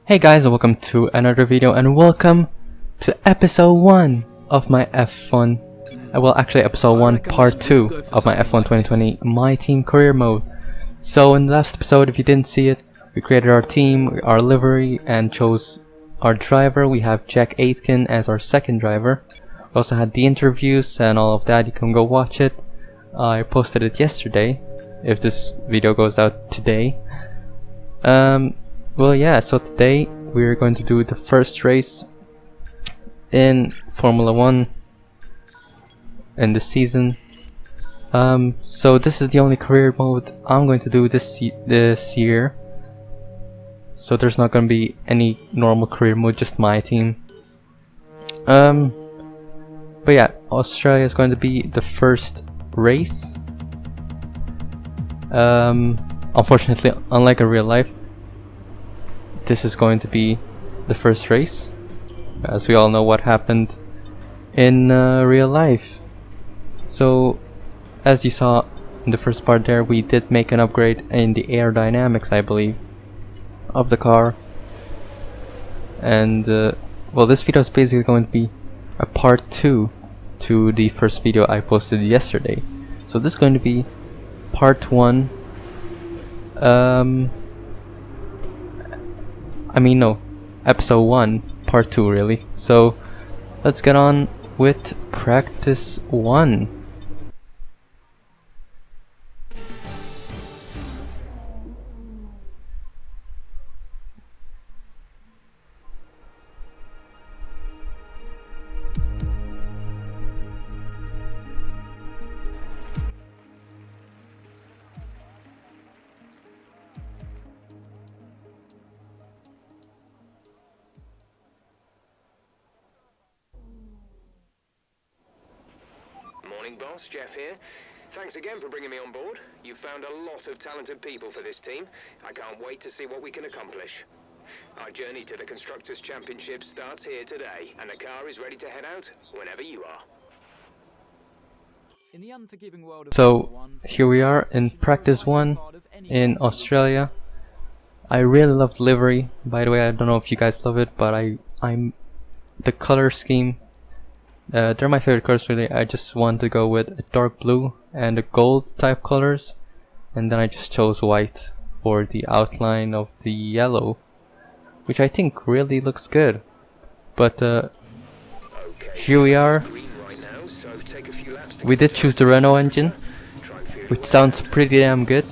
Hey guys, and welcome to another video, and welcome to episode 1 of my F1, well actually episode 1 part 2 of my F1 2020 My Team career mode. So in the last episode, if you didn't see it, we created our team, our livery, and chose our driver. We have Jack Aitken as our second driver. We also had the interviews and all of that. You can go watch it. I posted it yesterday, if this video goes out today. Well, yeah, so today we're going to do the first race in Formula 1 in this season. So this is the only career mode I'm going to do this year. So there's not going to be any normal career mode, just my team. But yeah, Australia is going to be the first race. Unfortunately, unlike in real life, this is going to be the first race, as we all know what happened in real life. So, as you saw in the first part there, we did make an upgrade in the aerodynamics, I believe, of the car. And, well, this video is basically going to be a part 2 to the first video I posted yesterday. So this is going to be part 1. Episode 1, part 2 really. So let's get on with practice 1. Morning, boss. Jeff here. Thanks again for bringing me on board. You've found a lot of talented people for this team. I can't wait to see what we can accomplish. Our journey to the Constructors' Championship starts here today, and the car is ready to head out whenever you are. In the unforgiving world of So here we are in practice 1 in Australia. I really love the livery. By the way, I don't know if you guys love it, but I'm the color scheme. They're my favorite colors really. I just want to go with a dark blue and a gold type colors, and then I just chose white for the outline of the yellow, which I think really looks good. But here we are. We did choose the Renault engine, which sounds pretty damn good,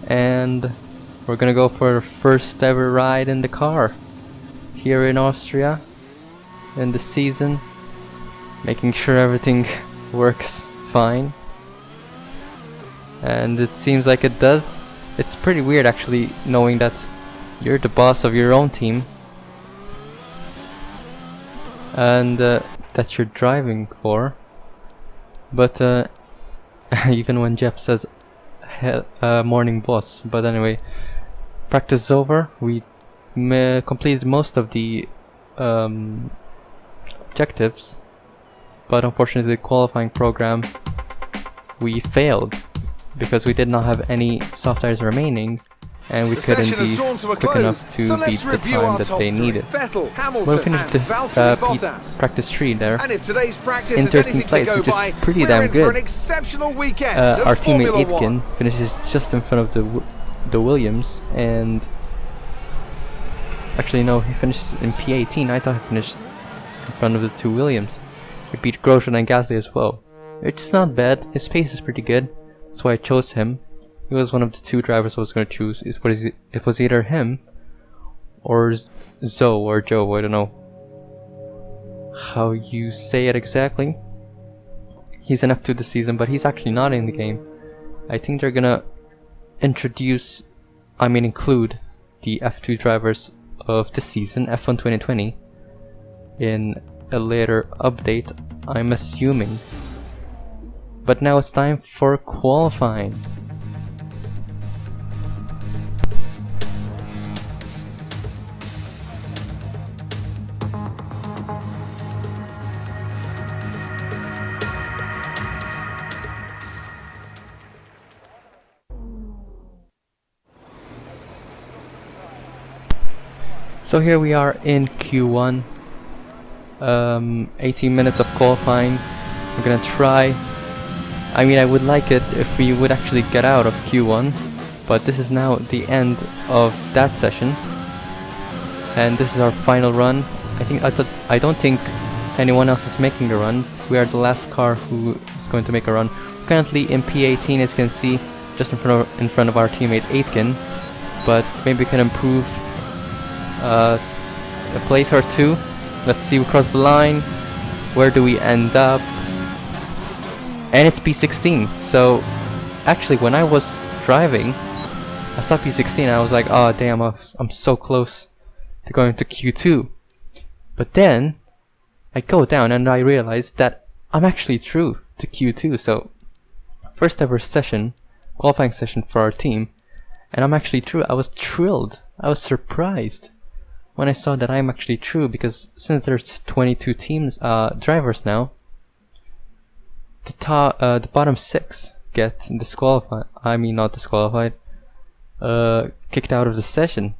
and we're gonna go for our first ever ride in the car here in Austria in the season, making sure everything works fine, and it seems like it does. It's pretty weird actually, knowing that you're the boss of your own team and that you're driving for, but even when Jeff says morning boss. But anyway, practice is over. We completed most of the objectives, but unfortunately the qualifying program we failed because we did not have any soft tires remaining, and we couldn't be quick enough to beat the time that they needed. Well, we finished the practice 3 there in 13th place, which is pretty damn good. Our teammate Aitken finishes just in front of the Williams, and actually no, he finishes in P18. I thought he finished in front of the 2 Williams. He beat Grosjean and Gasly as well. It's not bad. His pace is pretty good. That's why I chose him. He was one of the 2 drivers I was going to choose. It was either him or Zoe or Joe. I don't know how you say it exactly. He's an F2 this season, but he's actually not in the game. I think they're gonna include the F2 drivers of this season, F1 2020, in a later update, I'm assuming. But now it's time for qualifying. So here we are in Q1. 18 minutes of qualifying. We're gonna try. I mean, I would like it if we would actually get out of Q1, but this is now the end of that session, and this is our final run. I don't think anyone else is making a run. We are the last car who is going to make a run. We're currently in P18, as you can see, just in front of our teammate Aitken, but maybe we can improve a place or two. Let's see, we cross the line. Where do we end up? And it's P16. So actually, when I was driving, I saw P16 and I was like, oh damn, I'm so close to going to Q2. But then I go down and I realized that I'm actually through to Q2. So first ever session, qualifying session for our team, and I'm actually through. I was thrilled. I was surprised when I saw that I'm actually through, because since there's 22 teams, drivers now, the bottom 6 get disqualified. I mean, not disqualified, kicked out of the session,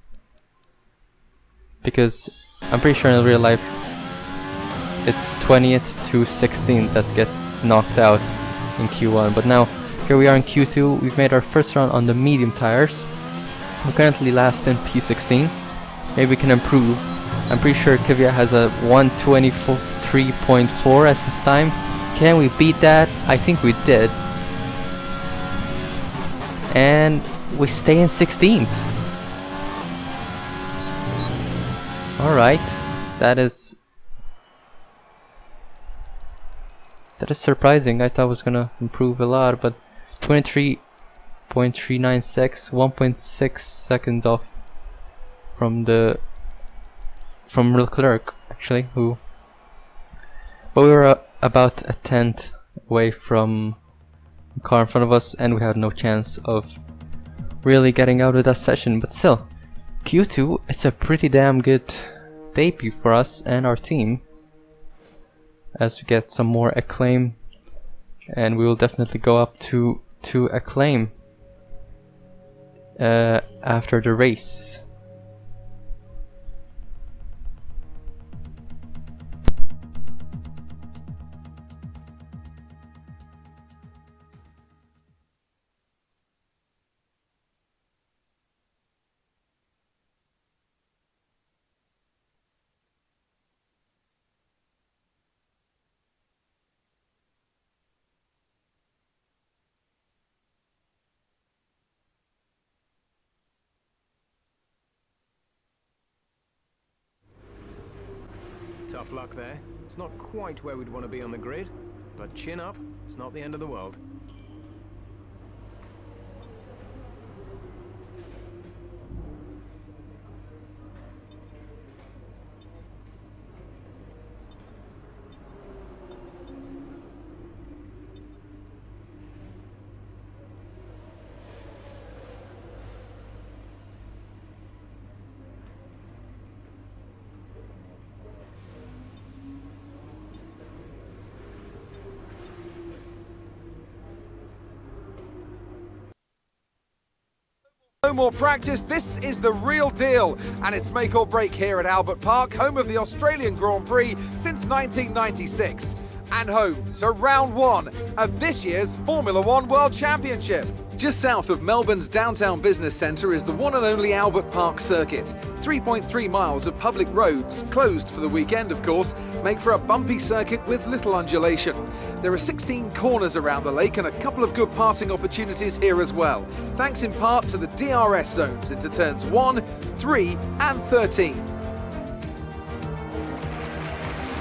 because I'm pretty sure in real life it's 20th to 16th that get knocked out in Q1. But now here we are in Q2. We've made our first run on the medium tires. We're currently last in P16. Maybe we can improve. I'm pretty sure Kvyat has a 1:23.4 as his time. Can we beat that? I think we did. And we stay in 16th. Alright. That is surprising. I thought it was gonna improve a lot, but 23.396, 1.6 seconds off from Leclerc, actually, but we were about a tenth away from the car in front of us, and we had no chance of really getting out of that session. But still, Q2, it's a pretty damn good debut for us and our team, as we get some more acclaim, and we will definitely go up to acclaim after the race. Tough luck there. It's not quite where we'd want to be on the grid, but chin up, it's not the end of the world. No more practice, this is the real deal, and it's make or break here at Albert Park, home of the Australian Grand Prix since 1996, and home to round 1 of this year's Formula One World Championship. Just south of Melbourne's downtown business centre is the one and only Albert Park circuit. 3.3 miles of public roads, closed for the weekend of course, make for a bumpy circuit with little undulation. There are 16 corners around the lake and a couple of good passing opportunities here as well, thanks in part to the DRS zones into turns 1, 3 and 13.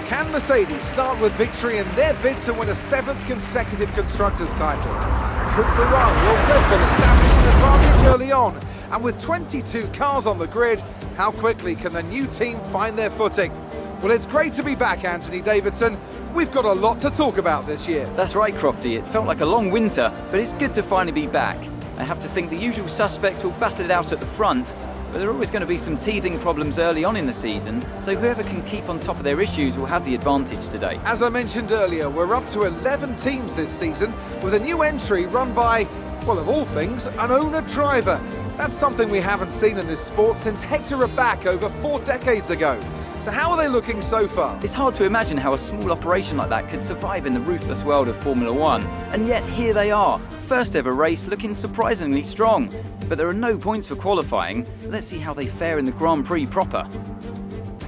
Can Mercedes start with victory in their bid to win a 7th consecutive Constructors' title? Could Ferrari or Red Bull establish an advantage early on? And with 22 cars on the grid, how quickly can the new team find their footing? Well, it's great to be back, Anthony Davidson. We've got a lot to talk about this year. That's right, Crofty. It felt like a long winter, but it's good to finally be back. I have to think the usual suspects will battle it out at the front, but there are always going to be some teething problems early on in the season, so whoever can keep on top of their issues will have the advantage today. As I mentioned earlier, we're up to 11 teams this season, with a new entry run by, well, of all things, an owner-driver. That's something we haven't seen in this sport since Hector Rabac over 4 decades ago. So how are they looking so far? It's hard to imagine how a small operation like that could survive in the ruthless world of Formula One. And yet here they are, first ever race, looking surprisingly strong. But there are no points for qualifying. Let's see how they fare in the Grand Prix proper.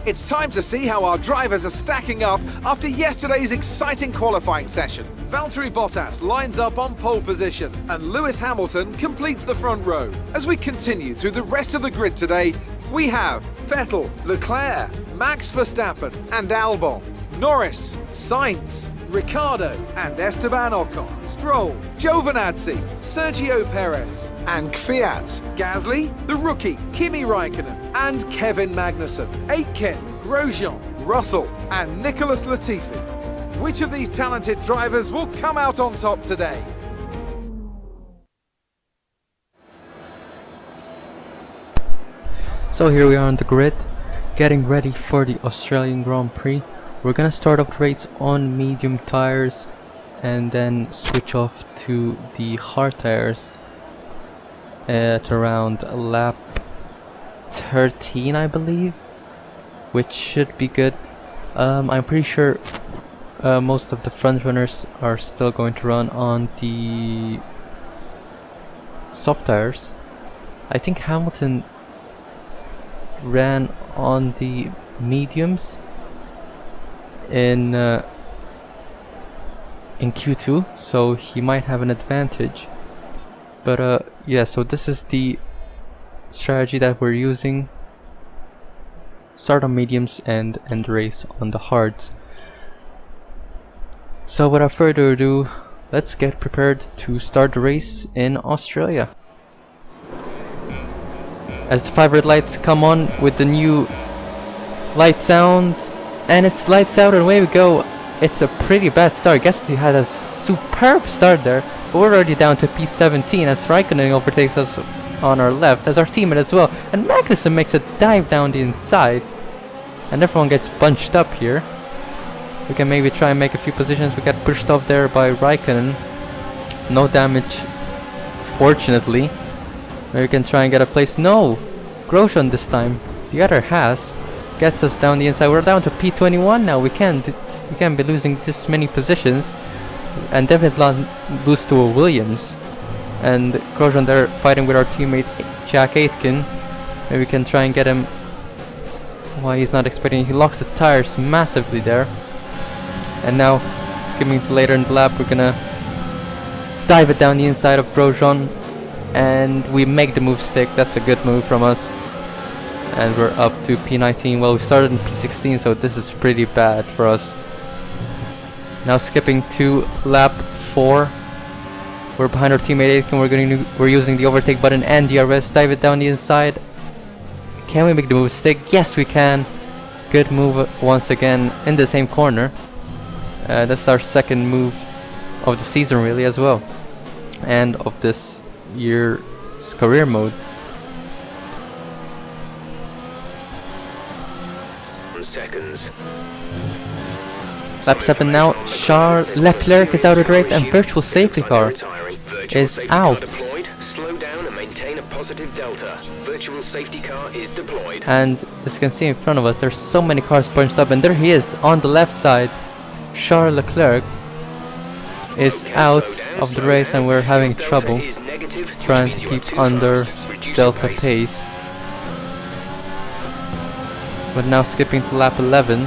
It's time to see how our drivers are stacking up after yesterday's exciting qualifying session. Valtteri Bottas lines up on pole position and Lewis Hamilton completes the front row. As we continue through the rest of the grid today, we have Vettel, Leclerc, Max Verstappen and Albon, Norris, Sainz, Ricciardo and Esteban Ocon, Stroll, Giovinazzi, Sergio Perez and Kvyat, Gasly, the rookie, Kimi Raikkonen and Kevin Magnussen, Aitken, Grosjean, Russell and Nicholas Latifi. Which of these talented drivers will come out on top today? So here we are on the grid, getting ready for the Australian Grand Prix. We're gonna start up the race on medium tires and then switch off to the hard tires at around lap 13, I believe, which should be good. I'm pretty sure most of the front runners are still going to run on the soft tires. I think Hamilton ran on the mediums in Q2, so he might have an advantage. But yeah, so this is the strategy that we're using. Start on mediums and end race on the hards. So without further ado, let's get prepared to start the race in Australia. As the 5 red lights come on with the new light sound, and it's lights out and away we go. It's a pretty bad start. I guess he had a superb start there, but we're already down to P17 as Raikkonen overtakes us on our left, as our teammate as well, and Magnussen makes a dive down the inside, and everyone gets bunched up here. We can maybe try and make a few positions. We got pushed off there by Raikkonen. No damage, fortunately. Maybe we can try and get a place. No! Grosjean this time. The other Haas gets us down the inside. We're down to P21 now. We can't be losing this many positions. And definitely not lose to a Williams. And Grosjean there fighting with our teammate Jack Aitken. Maybe we can try and get him. Why he's not expecting. He locks the tires massively there. And now, skipping to later in the lap, we're gonna dive it down the inside of Grosjean, and we make the move stick. That's a good move from us. And we're up to P19. Well, we started in P16, so this is pretty bad for us. Now skipping to lap 4. We're behind our teammate Aitken. We're using the overtake button and DRS. Dive it down the inside. Can we make the move stick? Yes, we can. Good move once again in the same corner. That's our second move of the season really as well, and of this year's career mode. Seconds. Lap 7 now. Charles Leclerc is out of the race and virtual safety car is out. Slow down and maintain a positive delta. Virtual safety car is deployed. And as you can see in front of us, there's so many cars bunched up, and there he is on the left side. Charles Leclerc is out of the race, and we're having trouble trying to keep under delta pace. But now skipping to lap 11,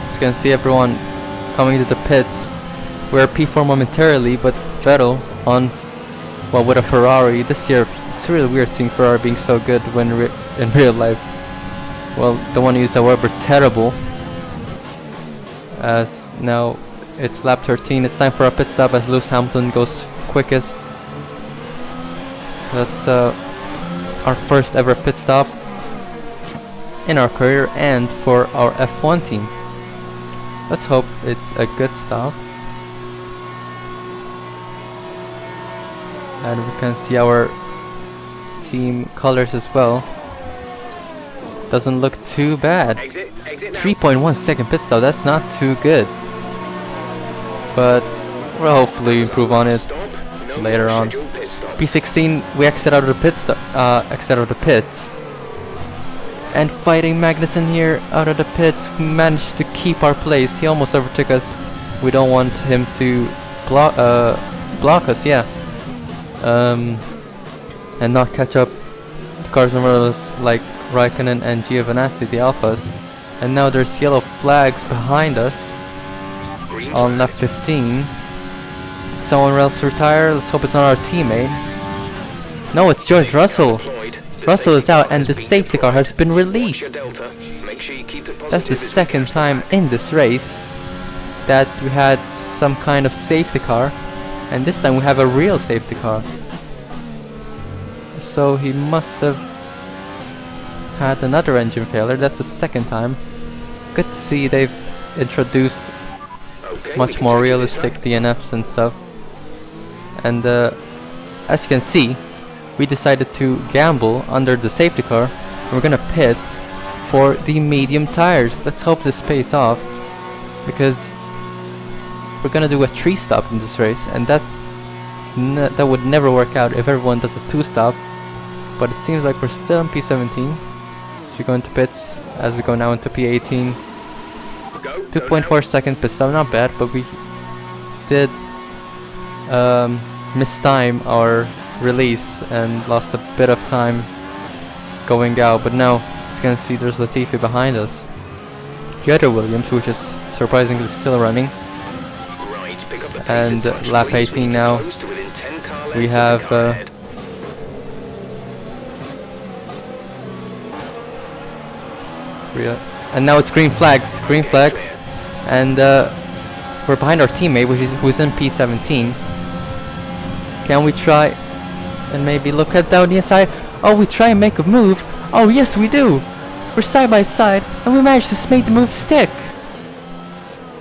as you can see everyone coming to the pits. We're P4 momentarily, but Vettel on, well, with a Ferrari. This year it's really weird seeing Ferrari being so good when in real life. Well, the one used, however, terrible. As now it's lap 13, it's time for a pit stop as Lewis Hamilton goes quickest. That's our first ever pit stop in our career and for our F1 team. Let's hope it's a good stop. And we can see our team colors as well. Doesn't look too bad. 3.1 second pit stop, that's not too good. But we'll hopefully improve on it later on. P16, we exit out of the pits. And fighting Magnussen here out of the pits, we managed to keep our place. He almost overtook us. We don't want him to block us, yeah. And not catch up to cars and rollers like Raikkonen and Giovinazzi, the Alphas. And now there's yellow flags behind us on lap 15. Someone else retire. Let's hope it's not our teammate. No, it's George Russell. Russell is out and the safety car has been released. That's the second time in this race that we had some kind of safety car, and this time we have a real safety car. So he must have had another engine failure. That's the second time. Good to see they've introduced much more realistic DNFs and stuff. And as you can see, we decided to gamble under the safety car. We're gonna pit for the medium tires. Let's hope this pays off, because we're gonna do a 3-stop in this race, and that would never work out if everyone does a 2-stop. But it seems like we're still in P17, so we go into pits as we go now into P18. 2.4 second pit stop, not bad, but we did mistime our release and lost a bit of time going out. But now, as you can see, there's Latifi behind us. The other Williams, which is surprisingly still running. And lap 18 now, we have and now it's green flags, and we're behind our teammate, who's in P17. Can we try and maybe look at down the inside? Oh, we try and make a move. Oh yes, we do. We're side by side, and we managed to make the move stick.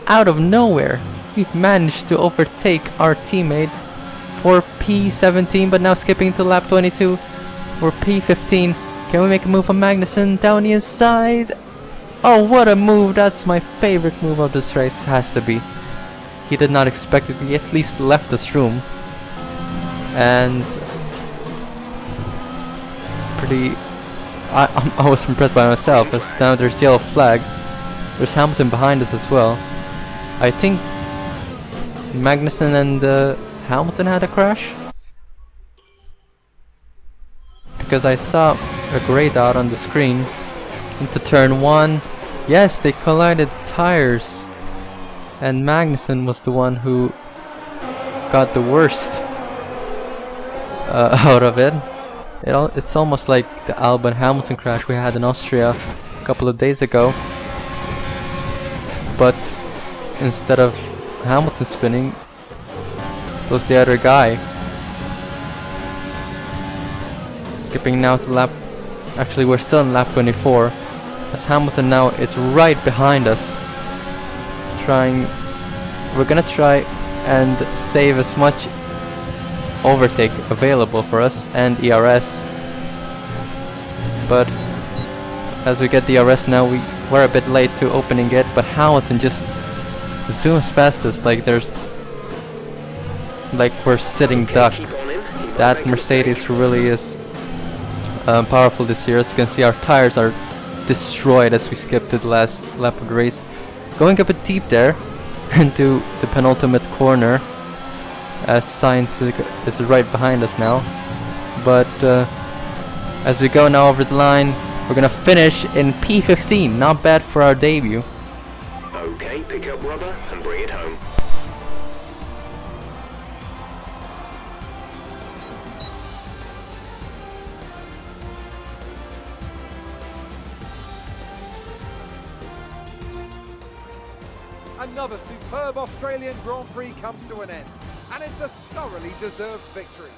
Out of nowhere, we've managed to overtake our teammate for P17, but now skipping to lap 22 for P15. Can we make a move on Magnussen down the inside? Oh, what a move! That's my favorite move of this race, has to be. He did not expect it. He at least left us room. And I was impressed by myself, as now there's yellow flags. There's Hamilton behind us as well. I think Magnussen and Hamilton had a crash, because I saw a grey dot on the screen into turn 1. Yes, they collided tires, and Magnussen was the one who got the worst out of it. It's almost like the Albon Hamilton crash we had in Austria a couple of days ago, but instead of Hamilton spinning, it was the other guy. Skipping now to lap, actually we're still in lap 24, as Hamilton now is right behind us. We're gonna try and save as much overtake available for us and ERS, but as we get the ERS now, we're a bit late to opening it, but Hamilton just zooms past us like we're sitting duck. That Mercedes really is powerful this year. As you can see, our tires are destroyed as we skip to the last lap of the race. Going a bit deep there into the penultimate corner, as Sainz is right behind us now. But as we go now over the line, we're gonna finish in P15. Not bad for our debut. Okay, pick up rubber and bring it home. Another superb Australian Grand Prix comes to an end, and it's a thoroughly deserved victory.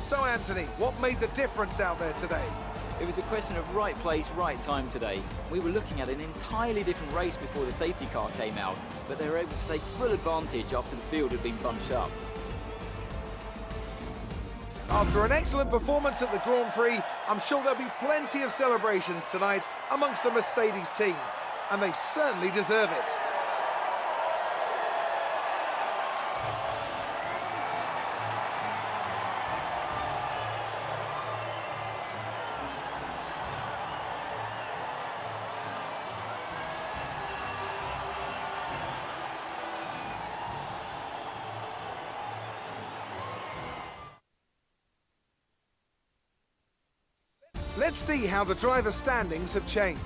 So Anthony, what made the difference out there today? It was a question of right place, right time today. We were looking at an entirely different race before the safety car came out, but they were able to take full advantage after the field had been bunched up. After an excellent performance at the Grand Prix, I'm sure there'll be plenty of celebrations tonight amongst the Mercedes team, and they certainly deserve it. Let's see how the driver standings have changed.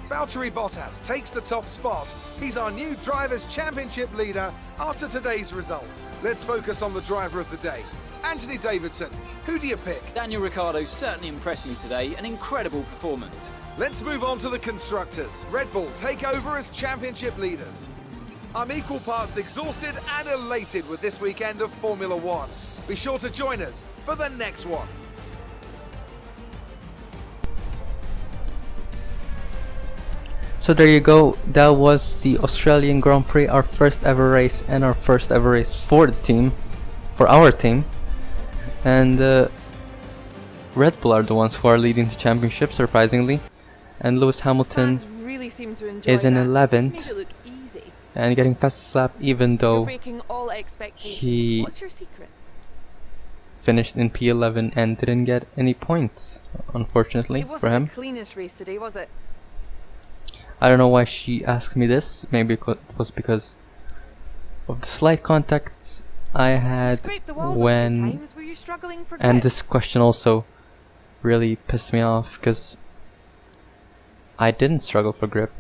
Valtteri Bottas takes the top spot. He's our new Drivers' Championship leader after today's results. Let's focus on the driver of the day. Anthony Davidson, who do you pick? Daniel Ricciardo certainly impressed me today, an incredible performance. Let's move on to the constructors. Red Bull take over as championship leaders. I'm equal parts exhausted and elated with this weekend of Formula One. Be sure to join us for the next one. So there you go, that was the Australian Grand Prix, our first ever race and our first ever race for the team, for our team. And Red Bull are the ones who are leading the championship, surprisingly. And Lewis Hamilton really seem to enjoy is in that. 11th Made it look easy. and getting fastest lap, even though You're breaking all expectations. he What's your secret? finished in P11 and didn't get any points, unfortunately, It for wasn't him. the cleanest race today, was it? I don't know why she asked me this. Maybe it was because of the slight contacts I had Scraped the walls a few when... times. Were you struggling for And grip? this question also really pissed me off because I didn't struggle for grip.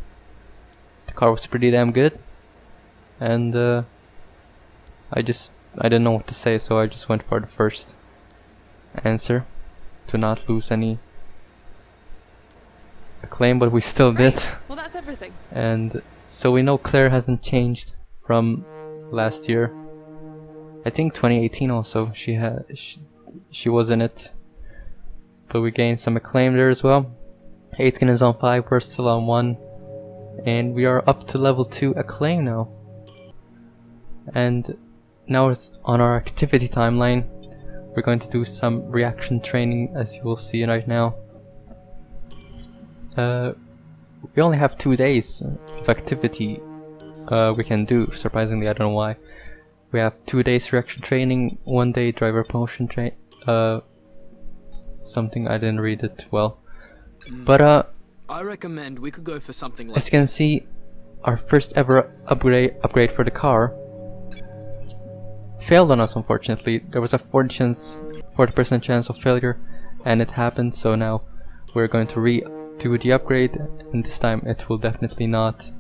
The car was pretty damn good, and I didn't know what to say, so I just went for the first answer to not lose any acclaim, but we still did. Well, that's everything. And so we know Claire hasn't changed from last year. I think 2018 also she was in it, but we gained some acclaim there as well. Aitken is on 5, we're still on 1, and we are up to level 2 acclaim now. And now it's on our activity timeline. We're going to do some reaction training, as you will see right now. We only have 2 days of activity we can do, surprisingly, I don't know why. We have 2 days reaction training, 1 day driver promotion something, I didn't read it well. But I recommend we could go for something like as you can see, our first ever upgrade for the car failed on us, unfortunately. There was a 40% chance of failure, and it happened, so now we're going to redo the upgrade, and this time it will definitely not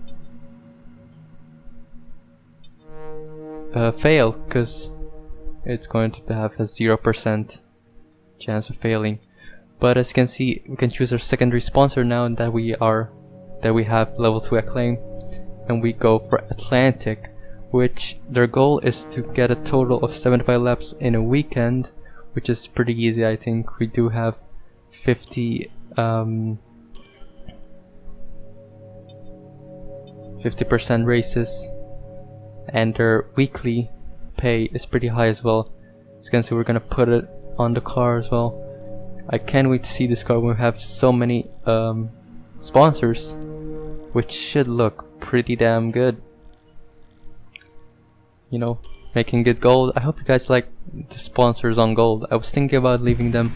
fail, because it's going to have a 0% chance of failing. But as you can see, we can choose our secondary sponsor now that we have level 2 acclaim, and we go for Atlantic, which their goal is to get a total of 75 laps in a weekend, which is pretty easy. I think we do have 50% races, and their weekly pay is pretty high as well. As you can see, we're gonna put it on the car as well. I can't wait to see this car when we have so many sponsors, which should look pretty damn good. You know, making it gold. I hope you guys like the sponsors on gold. I was thinking about leaving them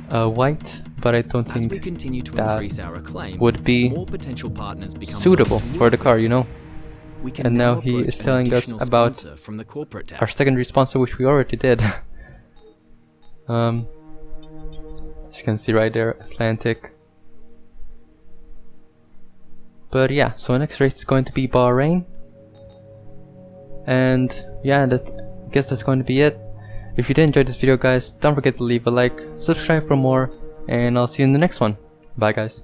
white, but I don't As think we continue to that increase our acclaim, would be more potential partners become suitable more for the car, you know. We can And now he approach is an telling us additional about sponsor from the corporate tab. our secondary sponsor, which we already did. As you can see right there, Atlantic. But yeah, so next race is going to be Bahrain. And yeah, I guess that's going to be it. If you did enjoy this video, guys, don't forget to leave a like, subscribe for more, and I'll see you in the next one. Bye, guys.